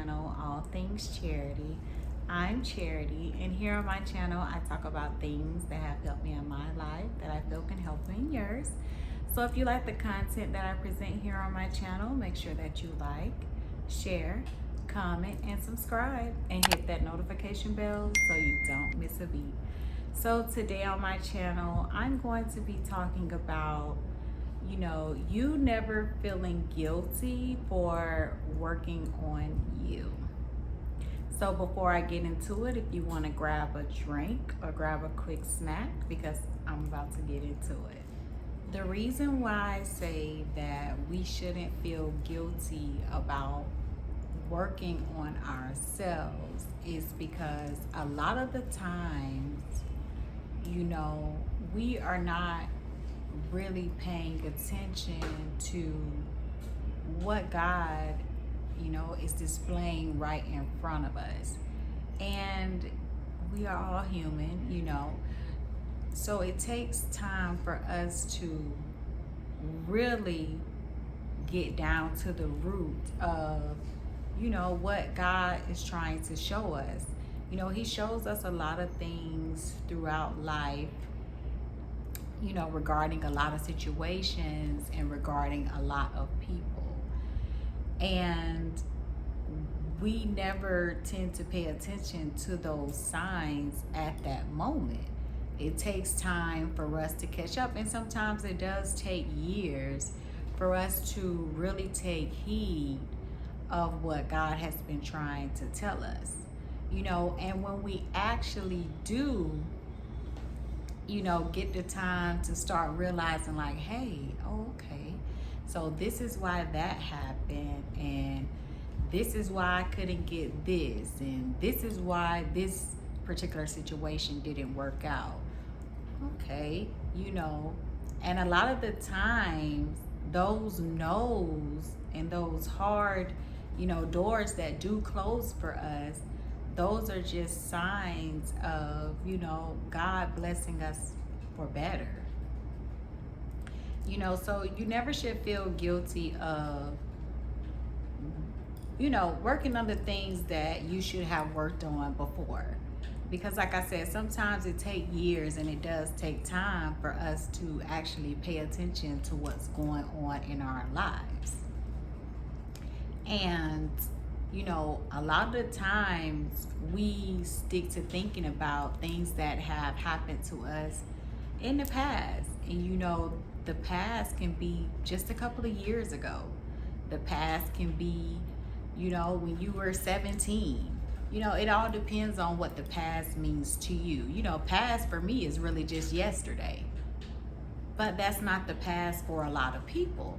channel, All Things Charity. I'm Charity, and here on my channel, I talk about things that have helped me in my life that I feel can help you in yours. So if you like the content that I present here on my channel, make sure that you like, share, comment, and subscribe, and hit that notification bell so you don't miss a beat. So today on my channel, I'm going to be talking about you never feeling guilty for working on you. So before I get into it, if you want to grab a drink or grab a quick snack, because I'm about to get into it. The reason why I say that we shouldn't feel guilty about working on ourselves is because a lot of the times, we are not really paying attention to what God, is displaying right in front of us. And we are all human. So it takes time for us to really get down to the root of, what God is trying to show us. He shows us a lot of things throughout life, regarding a lot of situations and regarding a lot of people. And we never tend to pay attention to those signs at that moment. It takes time for us to catch up, and sometimes it does take years for us to really take heed of what God has been trying to tell us. And when we actually do get the time to start realizing like, hey, okay, so this is why that happened, and this is why I couldn't get this, and this is why this particular situation didn't work out. Okay, and a lot of the times those no's and those hard, doors that do close for us, those are just signs of, God blessing us for better. So you never should feel guilty of, working on the things that you should have worked on before. Because like I said, sometimes it takes years, and it does take time for us to actually pay attention to what's going on in our lives. And a lot of the times we stick to thinking about things that have happened to us in the past. And the past can be just a couple of years ago. The past can be, when you were 17. It all depends on what the past means to you. Past for me is really just yesterday. But that's not the past for a lot of people.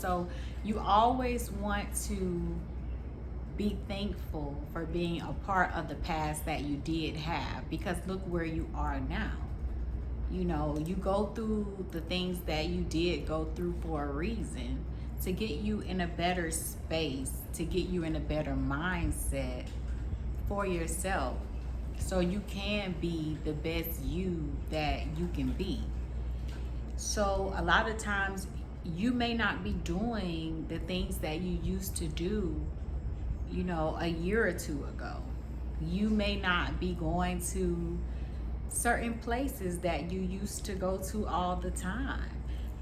So you always want to be thankful for being a part of the past that you did have, because look where you are now. You go through the things that you did go through for a reason, to get you in a better space, to get you in a better mindset for yourself, so you can be the best you that you can be. So a lot of times you may not be doing the things that you used to do, a year or two ago. You may not be going to certain places that you used to go to all the time.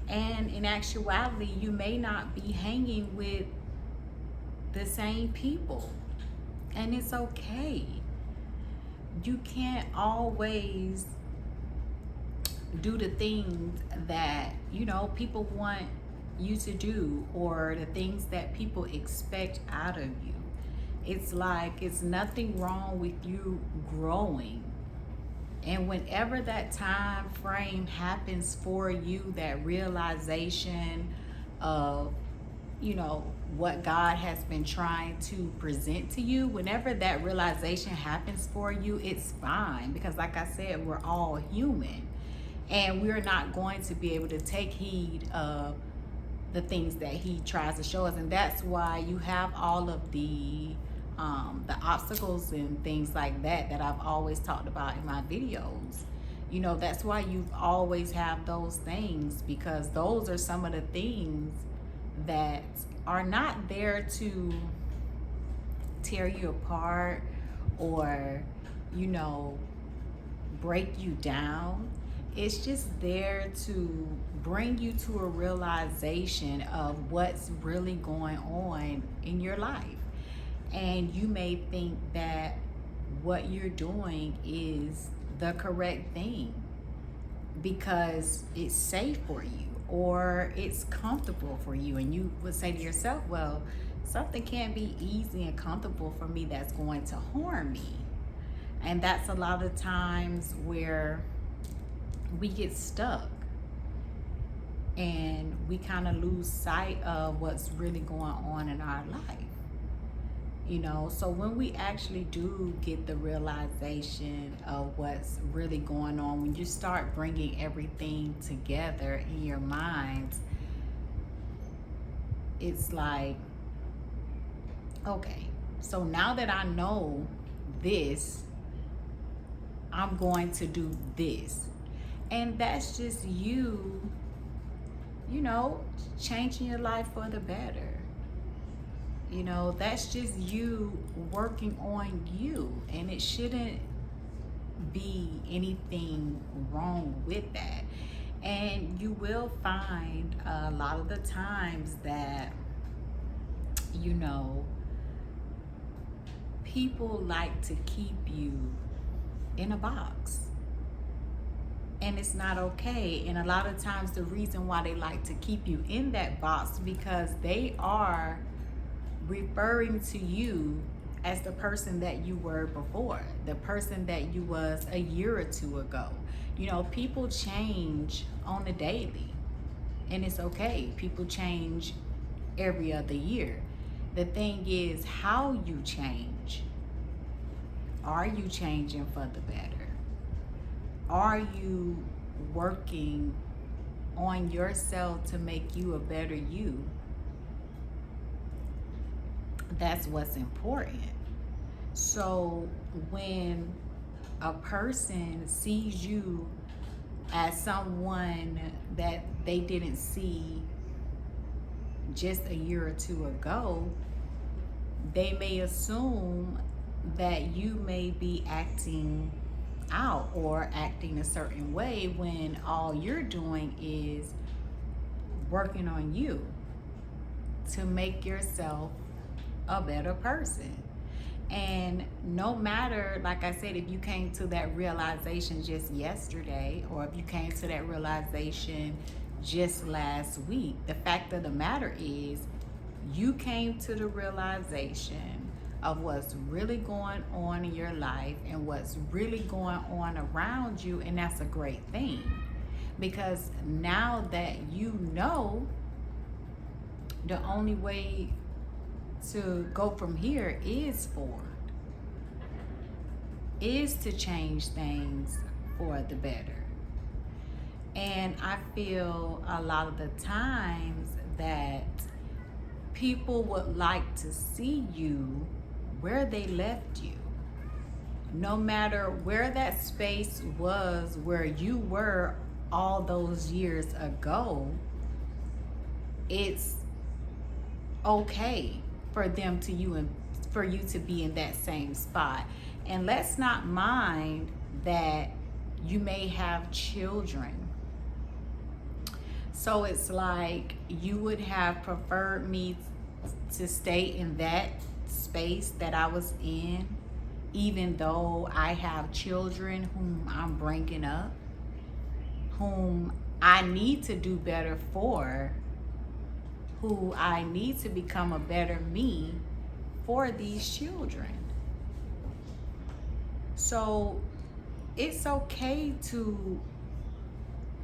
And in actuality, you may not be hanging with the same people. And it's okay. You can't always do the things that people want you to do, or the things that people expect out of you. It's like, it's nothing wrong with you growing. And whenever that time frame happens for you, that realization of what God has been trying to present to you, whenever that realization happens for you, it's fine. Because like I said, we're all human, and we're not going to be able to take heed of the things that he tries to show us. And that's why you have all of the obstacles and things like that I've always talked about in my videos. That's why you always have those things, because those are some of the things that are not there to tear you apart or, you know, break you down. It's just there to bring you to a realization of what's really going on in your life. And you may think that what you're doing is the correct thing because it's safe for you or it's comfortable for you. And you would say to yourself, well, something can't be easy and comfortable for me that's going to harm me. And that's a lot of times where we get stuck and we kind of lose sight of what's really going on in our life. You know, so when we actually do get the realization of what's really going on, when you start bringing everything together in your mind, it's like, okay, so now that I know this, I'm going to do this. And that's just you, you know, changing your life for the better. You know, that's just you working on you. And it shouldn't be anything wrong with that. And you will find a lot of the times that, you know, people like to keep you in a box. And it's not okay. And a lot of times the reason why they like to keep you in that box because they are referring to you as the person that you were before, the person that you was a year or two ago. You know, people change on a daily, and it's okay. People change every other year. The thing is how you change. Are you changing for the better? Are you working on yourself to make you a better you? That's what's important. So when a person sees you as someone that they didn't see just a year or two ago, they may assume that you may be acting out or acting a certain way when all you're doing is working on you to make yourself a better person. And no matter, like I said, if you came to that realization just yesterday or if you came to that realization just last week, the fact of the matter is you came to the realization of what's really going on in your life and what's really going on around you, and that's a great thing. Because now that you know, the only way to go from here is to change things for the better. And I feel a lot of the times that people would like to see you where they left you. No matter where that space was where you were all those years ago, it's okay for them to you and for you to be in that same spot. And let's not mind that you may have children. So it's like you would have preferred me to stay in that space that I was in, even though I have children whom I'm bringing up, whom I need to do better for, who I need to become a better me for these children. So it's okay to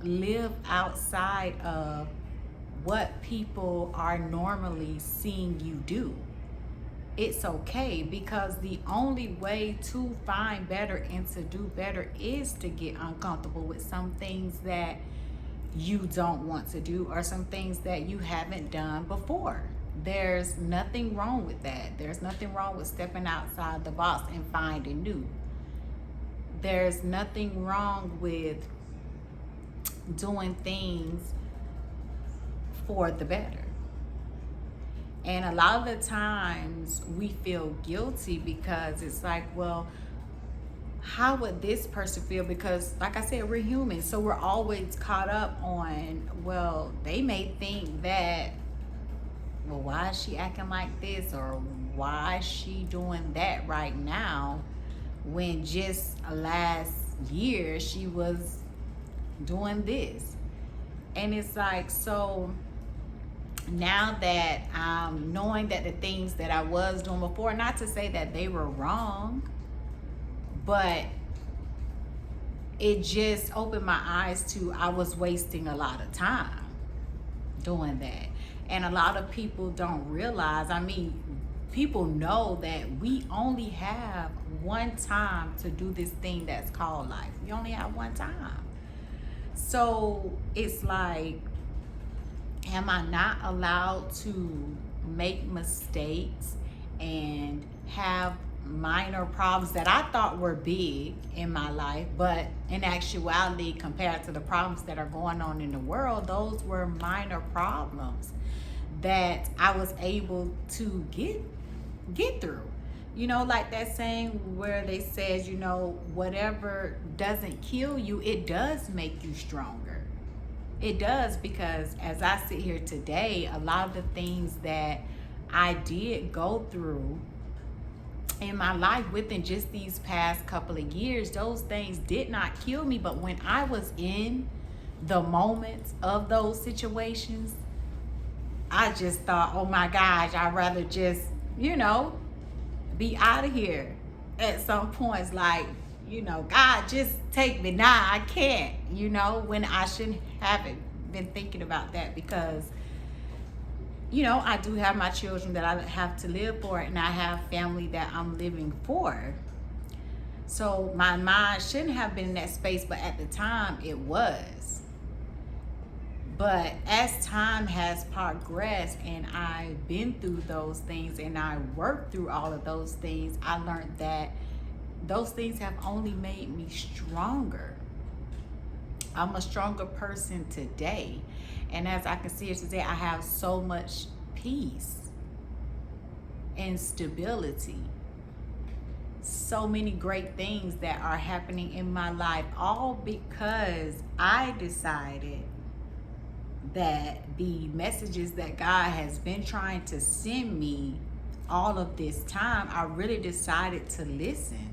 live outside of what people are normally seeing you do. It's okay, because the only way to find better and to do better is to get uncomfortable with some things that you don't want to do or some things that you haven't done before. There's nothing wrong with that. There's nothing wrong with stepping outside the box and finding new. There's nothing wrong with doing things for the better. And a lot of the times we feel guilty because it's like, well, how would this person feel? Because, like I said, we're human. So we're always caught up on, well, they may think that, well, why is she acting like this? Or why is she doing that right now? When just last year she was doing this. And it's like, so now that I'm knowing that the things that I was doing before, not to say that they were wrong, but it just opened my eyes to I was wasting a lot of time doing that. And a lot of people don't realize, I mean, people know that we only have one time to do this thing that's called life. We only have one time. So it's like, am I not allowed to make mistakes and have minor problems that I thought were big in my life, but in actuality, compared to the problems that are going on in the world, those were minor problems that I was able to get through. You know, like that saying where they says, you know, whatever doesn't kill you, it does make you stronger. It does, because as I sit here today, a lot of the things that I did go through in my life within just these past couple of years, those things did not kill me. But when I was in the moments of those situations, I just thought, oh my gosh, I'd rather just, you know, be out of here. At some points, like, you know, God, just take me now. I can't, you know, when I shouldn't haven't been thinking about that, because, you know, I do have my children that I have to live for, and I have family that I'm living for. So my mind shouldn't have been in that space, but at the time it was. But as time has progressed and I've been through those things and I worked through all of those things, I learned that those things have only made me stronger. I'm a stronger person today. And as I can see it today, I have so much peace and stability. So many great things that are happening in my life, all because I decided that the messages that God has been trying to send me all of this time, I really decided to listen.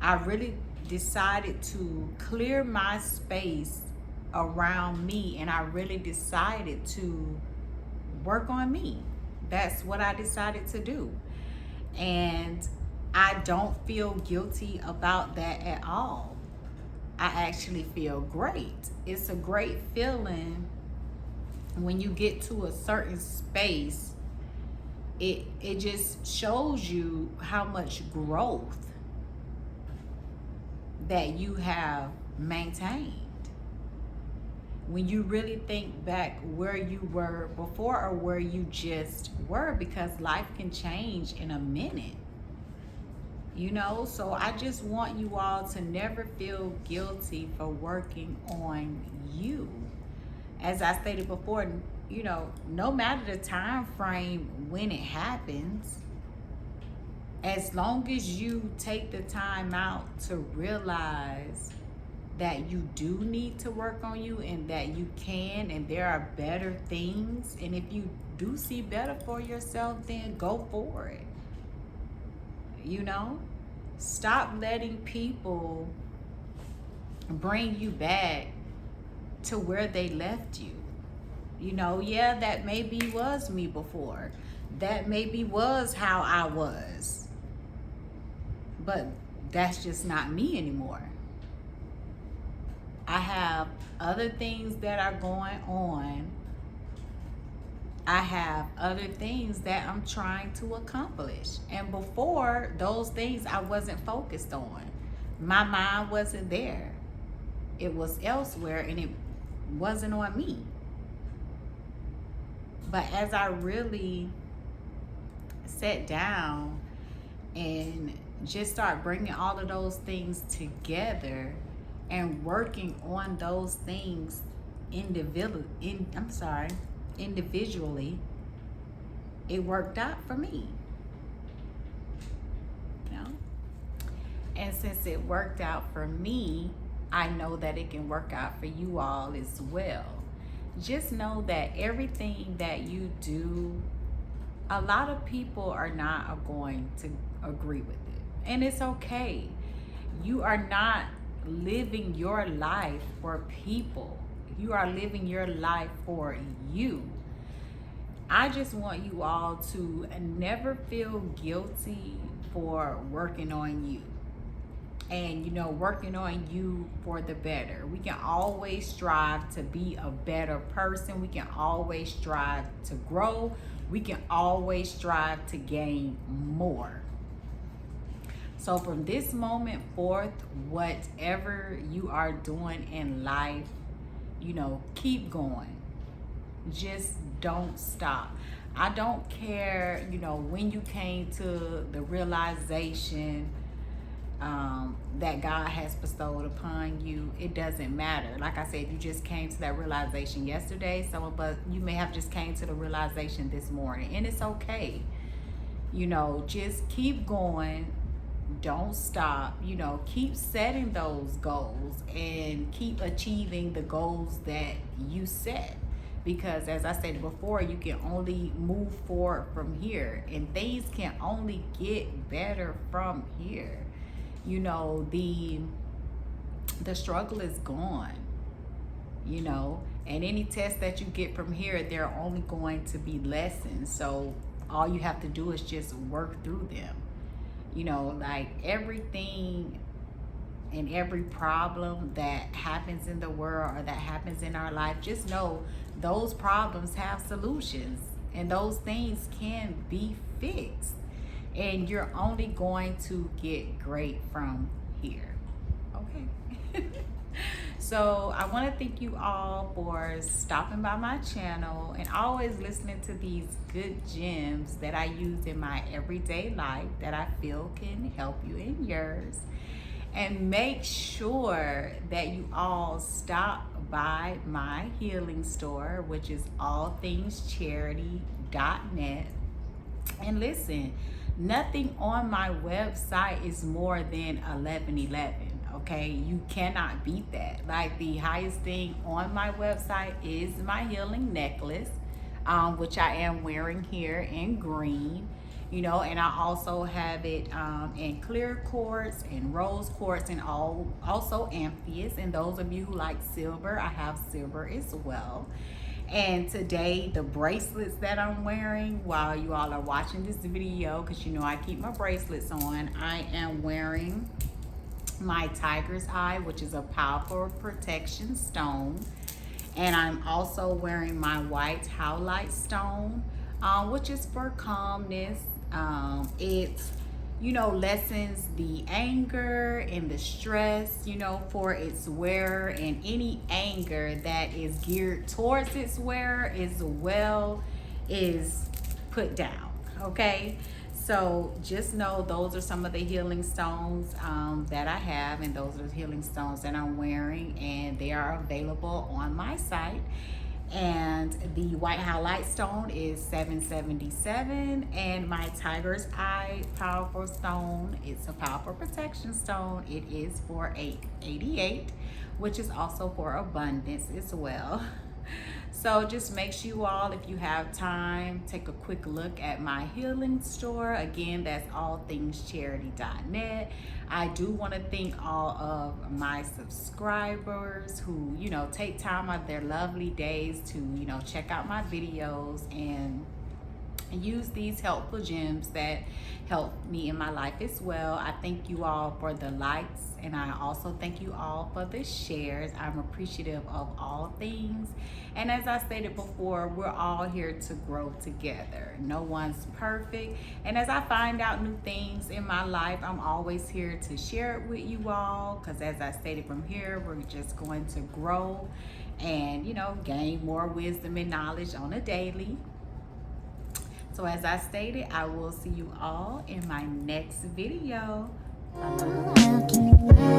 I really decided to clear my space around me, and I really decided to work on me. That's what I decided to do. And I don't feel guilty about that at all. I actually feel great. It's a great feeling when you get to a certain space. It just shows you how much growth that you have maintained. When you really think back where you were before or where you just were, because life can change in a minute. You know, so I just want you all to never feel guilty for working on you. As I stated before, you know, no matter the time frame when it happens, as long as you take the time out to realize that you do need to work on you and that you can, and there are better things, and if you do see better for yourself, then go for it. You know, stop letting people bring you back to where they left you. You know, yeah, that maybe was me before. That maybe was how I was. But that's just not me anymore. I have other things that are going on. I have other things that I'm trying to accomplish. And before, those things I wasn't focused on. My mind wasn't there. It was elsewhere, and it wasn't on me. But as I really sat down and just start bringing all of those things together and working on those things individually, it worked out for me, you know? And since it worked out for me, I know that it can work out for you all as well. Just know that everything that you do, a lot of people are not going to agree with it. And it's okay. You are not living your life for people. You are living your life for you. I just want you all to never feel guilty for working on you. And working on you for the better. We can always strive to be a better person. We can always strive to grow. We can always strive to gain more. So from this moment forth, whatever you are doing in life, keep going. Just don't stop. I don't care, when you came to the realization that God has bestowed upon you. It doesn't matter. Like I said, you just came to that realization yesterday. Some of us, you may have just came to the realization this morning, and it's okay. Just keep going. Don't stop. Keep setting those goals and keep achieving the goals that you set. Because as I said before, you can only move forward from here, and things can only get better from here. The struggle is gone, and any test that you get from here, they're only going to be lessons. So all you have to do is just work through them. Like everything and every problem that happens in the world or that happens in our life, just know those problems have solutions, and those things can be fixed. And you're only going to get great from here. Okay. So I want to thank you all for stopping by my channel and always listening to these good gems that I use in my everyday life that I feel can help you in yours. And make sure that you all stop by my healing store, which is allthingscharity.net. And listen, nothing on my website is more than 1111. Okay, you cannot beat that. Like, the highest thing on my website is my healing necklace, which I am wearing here in green. And I also have it in clear quartz and rose quartz, and also amethyst. And those of you who like silver, I have silver as well. And today, the bracelets that I'm wearing while you all are watching this video, because I keep my bracelets on, I am wearing my tiger's eye, which is a powerful protection stone. And I'm also wearing my white howlite stone, which is for calmness. It lessens the anger and the stress, for its wearer, and any anger that is geared towards its wearer as well is put down. Okay. So just know those are some of the healing stones that I have, and those are the healing stones that I'm wearing, and they are available on my site. And the white highlight stone is $777, and my tiger's eye powerful stone, it's a powerful protection stone, it is for $888, which is also for abundance as well. So just make sure you all, if you have time, take a quick look at my healing store. Again, that's allthingscharity.net. I do want to thank all of my subscribers who, take time out of their lovely days to, check out my videos and use these helpful gems that help me in my life as well. I thank you all for the likes, and I also thank you all for the shares. I'm appreciative of all things. And as I stated before, we're all here to grow together. No one's perfect. And as I find out new things in my life, I'm always here to share it with you all, because as I stated, from here, we're just going to grow and, gain more wisdom and knowledge on a daily. So as I stated, I will see you all in my next video. Bye-bye.